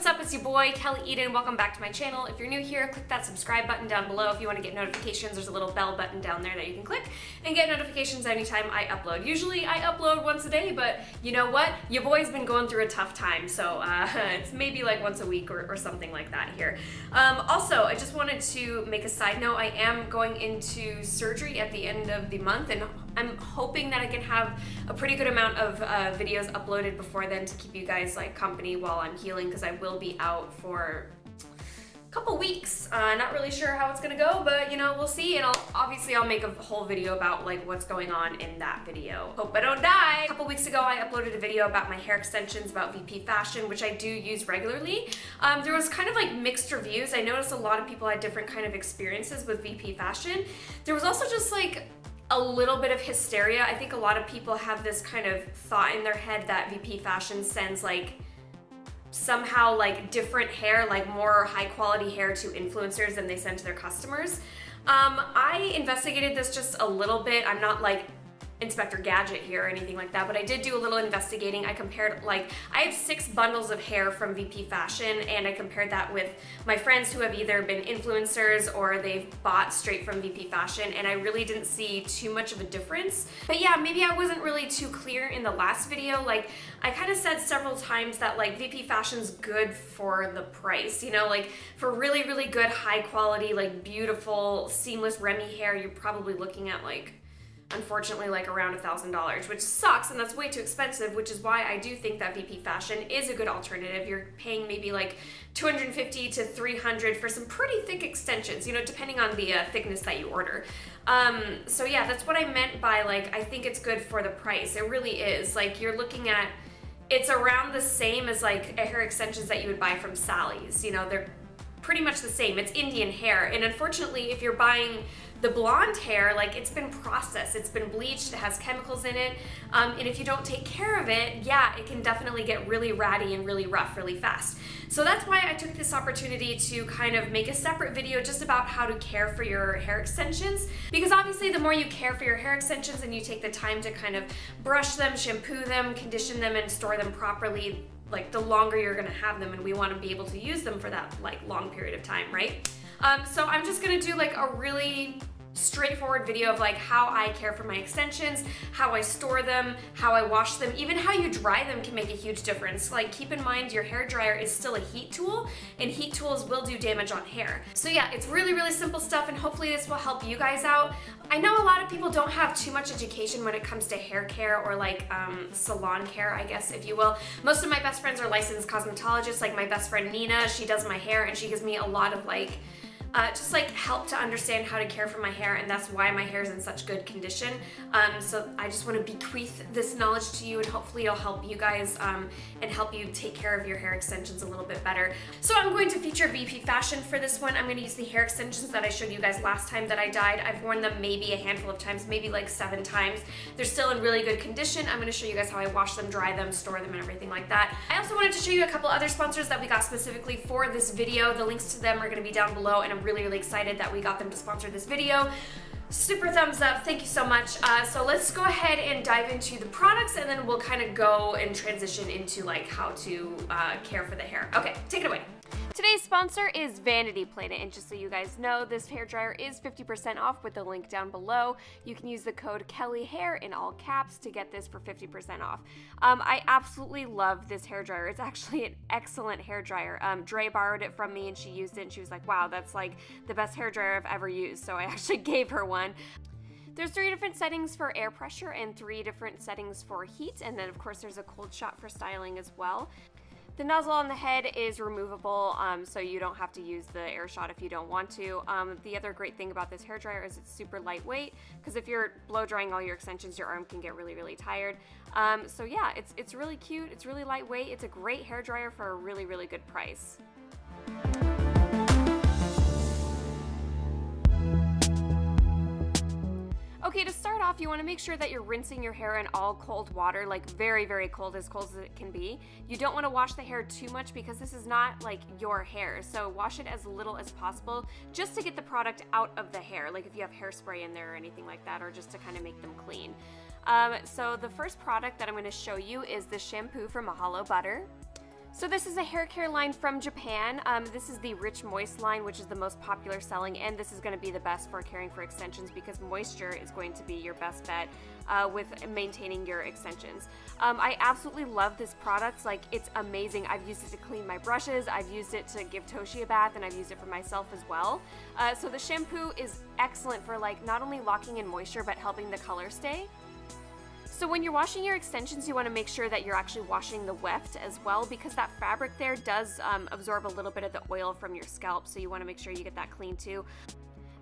up? It's your boy, Kelly Eden. Welcome back to my channel. If you're new here, click that subscribe button down below. If you want to get notifications, there's a little bell button down there that you can click and get notifications anytime I upload. Usually I upload once a day, but you know what? Your boy's been going through a tough time, so it's maybe like once a week or something like that here. Also, I just wanted to make a side note. I am going into surgery at the end of the month, and I'm hoping that I can have a pretty good amount of videos uploaded before then to keep you guys like company while I'm healing, because I will be out for a couple weeks. Not really sure how it's gonna go, but you know, we'll see. And I'll make a whole video about like what's going on in that video. Hope I don't die. A couple weeks ago, I uploaded a video about my hair extensions, about VP Fashion, which I do use regularly. There was kind of like mixed reviews. I noticed a lot of people had different kind of experiences with VP Fashion. There was also just like a little bit of hysteria. I think a lot of people have this kind of thought in their head that VP Fashion sends like somehow like different hair, like more high quality hair to influencers than they send to their customers. I investigated this just a little bit. I'm not like Inspector Gadget here or anything like that, but I did do a little investigating. I compared, like, I have 6 bundles of hair from VP Fashion, and I compared that with my friends who have either been influencers or they've bought straight from VP Fashion, and I really didn't see too much of a difference. But yeah, maybe I wasn't really too clear in the last video. Like, I kind of said several times that like VP Fashion's good for the price, you know, like for really, really good, high quality, like beautiful, seamless Remy hair, you're probably looking at like, unfortunately, like around $1,000, which sucks, and that's way too expensive, which is why I do think that VP Fashion is a good alternative. You're paying maybe like $250 to $300 for some pretty thick extensions, you know, depending on the thickness that you order. So yeah, that's what I meant by like, I think it's good for the price. It really is. Like, you're looking at, it's around the same as like hair extensions that you would buy from Sally's. You know, they're pretty much the same. It's Indian hair, and unfortunately, if you're buying the blonde hair, like, it's been processed, it's been bleached, it has chemicals in it, and if you don't take care of it, yeah, it can definitely get really ratty and really rough really fast. So that's why I took this opportunity to kind of make a separate video just about how to care for your hair extensions, because obviously the more you care for your hair extensions and you take the time to kind of brush them, shampoo them, condition them, and store them properly, like, the longer you're gonna have them, and we wanna be able to use them for that like long period of time, right? So I'm just gonna do like a really straightforward video of like how I care for my extensions, how I store them, how I wash them, even how you dry them can make a huge difference. Like, keep in mind your hair dryer is still a heat tool, and heat tools will do damage on hair. So yeah, it's really, really simple stuff, and hopefully this will help you guys out. I know a lot of people don't have too much education when it comes to hair care or like salon care, I guess, if you will. Most of my best friends are licensed cosmetologists. Like my best friend Nina, she does my hair, and she gives me a lot of like just like help to understand how to care for my hair, and that's why my hair is in such good condition. So I just want to bequeath this knowledge to you, and hopefully it'll help you guys and help you take care of your hair extensions a little bit better. So I'm going to feature VP Fashion for this one. I'm going to use the hair extensions that I showed you guys last time that I dyed. I've worn them maybe a handful of times, maybe like 7 times. They're still in really good condition. I'm going to show you guys how I wash them, dry them, store them, and everything like that. I also wanted to show you a couple other sponsors that we got specifically for this video. The links to them are going to be down below, and I'm really, really excited that we got them to sponsor this video. Super thumbs up, thank you so much. So let's go ahead and dive into the products, and then we'll kind of go and transition into like how to care for the hair. Okay, take it away. Today's sponsor is Vanity Plate, and just so you guys know, this hairdryer is 50% off with the link down below. You can use the code KELLYHAIR in all caps to get this for 50% off. I absolutely love this hairdryer. It's actually an excellent hairdryer. Dre borrowed it from me and she used it, and she was like, wow, that's like the best hairdryer I've ever used, so I actually gave her one. There's 3 different settings for air pressure and 3 different settings for heat, and then of course there's a cold shot for styling as well. The nozzle on the head is removable, so you don't have to use the air shot if you don't want to. The other great thing about this hairdryer is it's super lightweight, because if you're blow drying all your extensions, your arm can get really, really tired. So yeah, it's really cute, it's really lightweight, it's a great hairdryer for a really, really good price. Okay, to start off, you want to make sure that you're rinsing your hair in all cold water, like very, very cold, as cold as it can be. You don't want to wash the hair too much because this is not like your hair, so wash it as little as possible just to get the product out of the hair, like if you have hairspray in there or anything like that, or just to kind of make them clean. So the first product that I'm going to show you is the shampoo from Mahalo Butter. So this is a hair care line from Japan. This is the Rich Moist line, which is the most popular selling, and this is going to be the best for caring for extensions because moisture is going to be your best bet with maintaining your extensions. I absolutely love this product. Like, it's amazing. I've used it to clean my brushes, I've used it to give Toshi a bath, and I've used it for myself as well. So the shampoo is excellent for like not only locking in moisture but helping the color stay. So when you're washing your extensions, you want to make sure that you're actually washing the weft as well, because that fabric there does absorb a little bit of the oil from your scalp, so you want to make sure you get that clean too.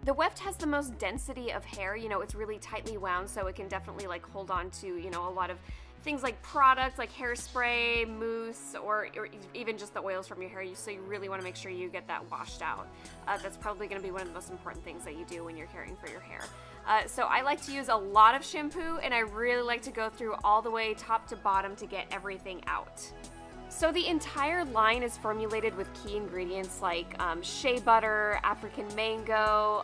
The weft has the most density of hair, you know, it's really tightly wound, so it can definitely like hold on to, you know, a lot of things like products like hairspray, mousse, or even just the oils from your hair, so you really want to make sure you get that washed out. That's probably going to be one of the most important things that you do when you're caring for your hair. So I like to use a lot of shampoo, and I really like to go through all the way top to bottom to get everything out. So the entire line is formulated with key ingredients like shea butter, African mango,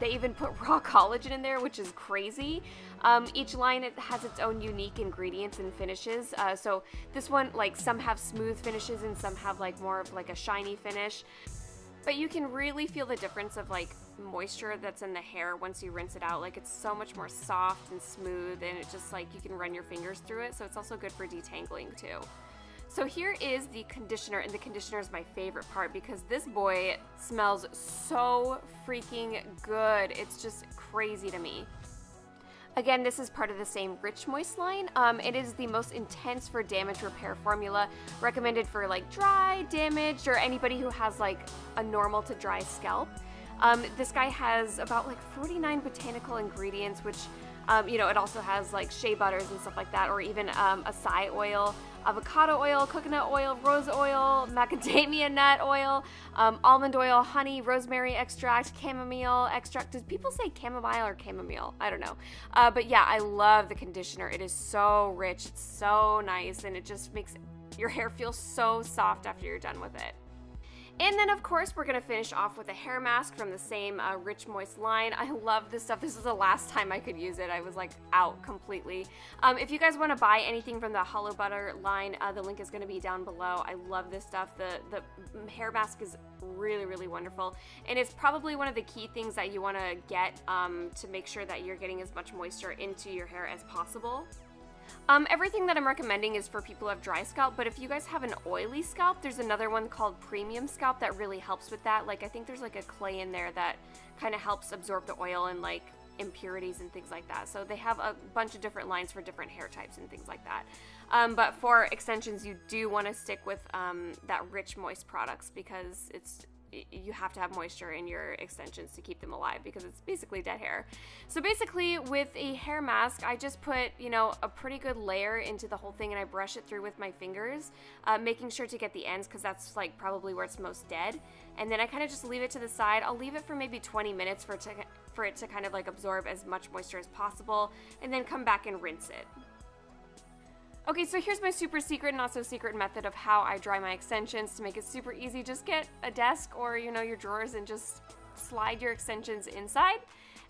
they even put raw collagen in there, which is crazy. Each line has its own unique ingredients and finishes. So this one, like, some have smooth finishes and some have like more of like a shiny finish. But you can really feel the difference of like moisture that's in the hair once you rinse it out. Like, it's so much more soft and smooth, and it just like you can run your fingers through it. So it's also good for detangling too. So here is the conditioner, and the conditioner is my favorite part because this boy smells so freaking good. It's just crazy to me. Again, this is part of the same Rich Moist line. It is the most intense for damage repair formula, recommended for like dry, damaged, or anybody who has like a normal to dry scalp. This guy has about like 49 botanical ingredients, which, you know, it also has like shea butters and stuff like that, or even acai oil, avocado oil, coconut oil, rose oil, macadamia nut oil, almond oil, honey, rosemary extract, chamomile extract. Does people say chamomile or chamomile? I don't know. But yeah, I love the conditioner. It is so rich, it's so nice, and it just makes your hair feel so soft after you're done with it. And then, of course, we're going to finish off with a hair mask from the same Rich Moist line. I love this stuff. This is the last time I could use it. I was like out completely. If you guys want to buy anything from the Hollow Butter line, the link is going to be down below. I love this stuff. The hair mask is really, really wonderful. And it's probably one of the key things that you want to get to make sure that you're getting as much moisture into your hair as possible. Everything that I'm recommending is for people who have dry scalp, but if you guys have an oily scalp, there's another one called Premium Scalp that really helps with that. Like, I think there's like a clay in there that kind of helps absorb the oil and like impurities and things like that. So they have a bunch of different lines for different hair types and things like that. But for extensions, you do want to stick with that Rich Moist products because you have to have moisture in your extensions to keep them alive because it's basically dead hair. So basically with a hair mask, I just put, you know, a pretty good layer into the whole thing, and I brush it through with my fingers, making sure to get the ends because that's like probably where it's most dead. And then I kind of just leave it to the side. I'll leave it for maybe 20 minutes for it to kind of like absorb as much moisture as possible, and then come back and rinse it. Okay, so here's my super secret, not so secret method of how I dry my extensions to make it super easy. Just get a desk or, you know, your drawers and just slide your extensions inside.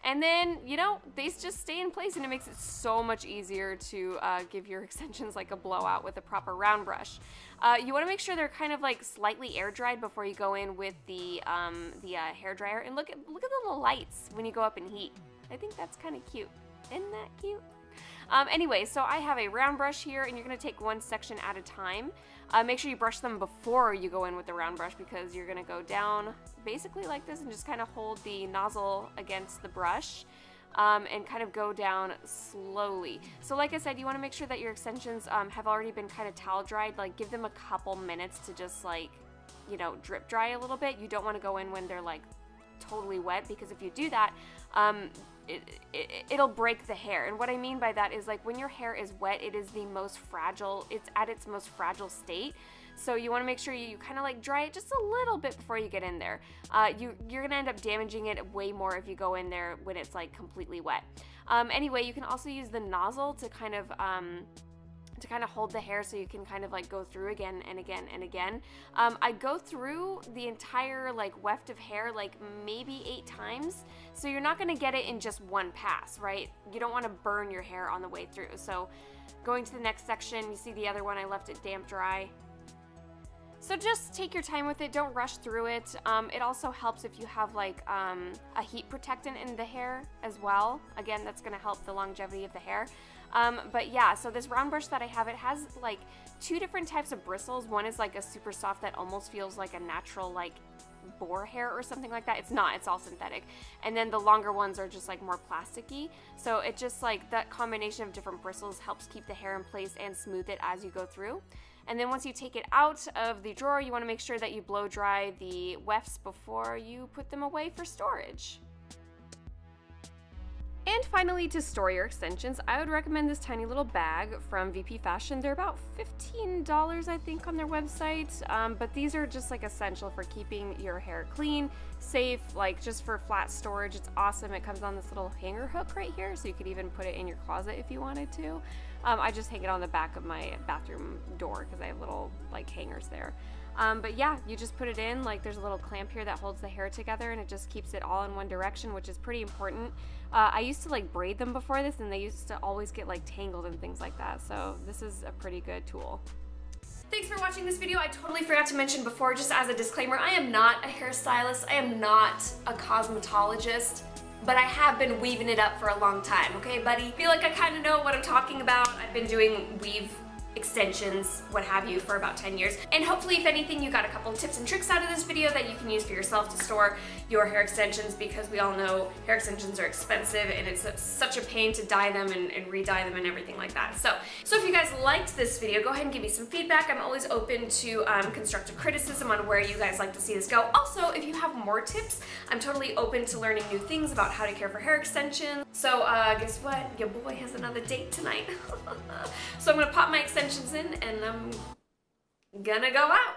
And then, you know, they just stay in place, and it makes it so much easier to give your extensions like a blowout with a proper round brush. You want to make sure they're kind of like slightly air dried before you go in with the hair dryer. And look at the little lights when you go up in heat. I think that's kind of cute. Isn't that cute? Anyway, so I have a round brush here, and you're going to take one section at a time. Make sure you brush them before you go in with the round brush because you're going to go down basically like this and just kind of hold the nozzle against the brush and kind of go down slowly. So like I said, you want to make sure that your extensions have already been kind of towel dried. Like, give them a couple minutes to just like, you know, drip dry a little bit. You don't want to go in when they're like totally wet because if you do that, it'll break the hair. And what I mean by that is, like, when your hair is wet, it is the most fragile, it's at its most fragile state. So you want to make sure you kind of like dry it just a little bit before you get in there. You're gonna end up damaging it way more if you go in there when it's like completely wet. Anyway, you can also use the nozzle to kind of hold the hair so you can kind of like go through again and again and again. I go through the entire like weft of hair like maybe 8 times, so you're not gonna get it in just one pass, right? You don't want to burn your hair on the way through. So going to the next section, you see the other one, I left it damp dry. So just take your time with it, don't rush through it. It also helps if you have like a heat protectant in the hair as well. Again, that's gonna help the longevity of the hair. But yeah, so this round brush that I have, it has like 2 different types of bristles. One is like a super soft that almost feels like a natural like boar hair or something like that. It's not, it's all synthetic. And then the longer ones are just like more plasticky. So it just like that combination of different bristles helps keep the hair in place and smooth it as you go through. And then once you take it out of the drawer, you want to make sure that you blow dry the wefts before you put them away for storage. And finally, to store your extensions, I would recommend this tiny little bag from VP Fashion. They're about $15, I think, on their website, but these are just like essential for keeping your hair clean, safe, like just for flat storage. It's awesome. It comes on this little hanger hook right here, so you could even put it in your closet if you wanted to. I just hang it on the back of my bathroom door because I have little like hangers there. But yeah, you just put it in, like there's a little clamp here that holds the hair together and it just keeps it all in one direction, which is pretty important. I used to like braid them before this and they used to always get like tangled and things like that, so this is a pretty good tool. Thanks for watching this video. I totally forgot to mention before, just as a disclaimer, I am not a hairstylist, I am not a cosmetologist, but I have been weaving it up for a long time, okay buddy? I feel like I kind of know what I'm talking about. I've been doing weave extensions, what have you, for about 10 years. And hopefully, if anything, you got a couple tips and tricks out of this video that you can use for yourself to store your hair extensions, because we all know hair extensions are expensive and it's such a pain to dye them and re-dye them and everything like that. So if you guys liked this video, go ahead and give me some feedback. I'm always open to constructive criticism on where you guys like to see this go. Also, if you have more tips, I'm totally open to learning new things about how to care for hair extensions. So guess what? Your boy has another date tonight. So I'm gonna pop my extensions in and I'm gonna go out.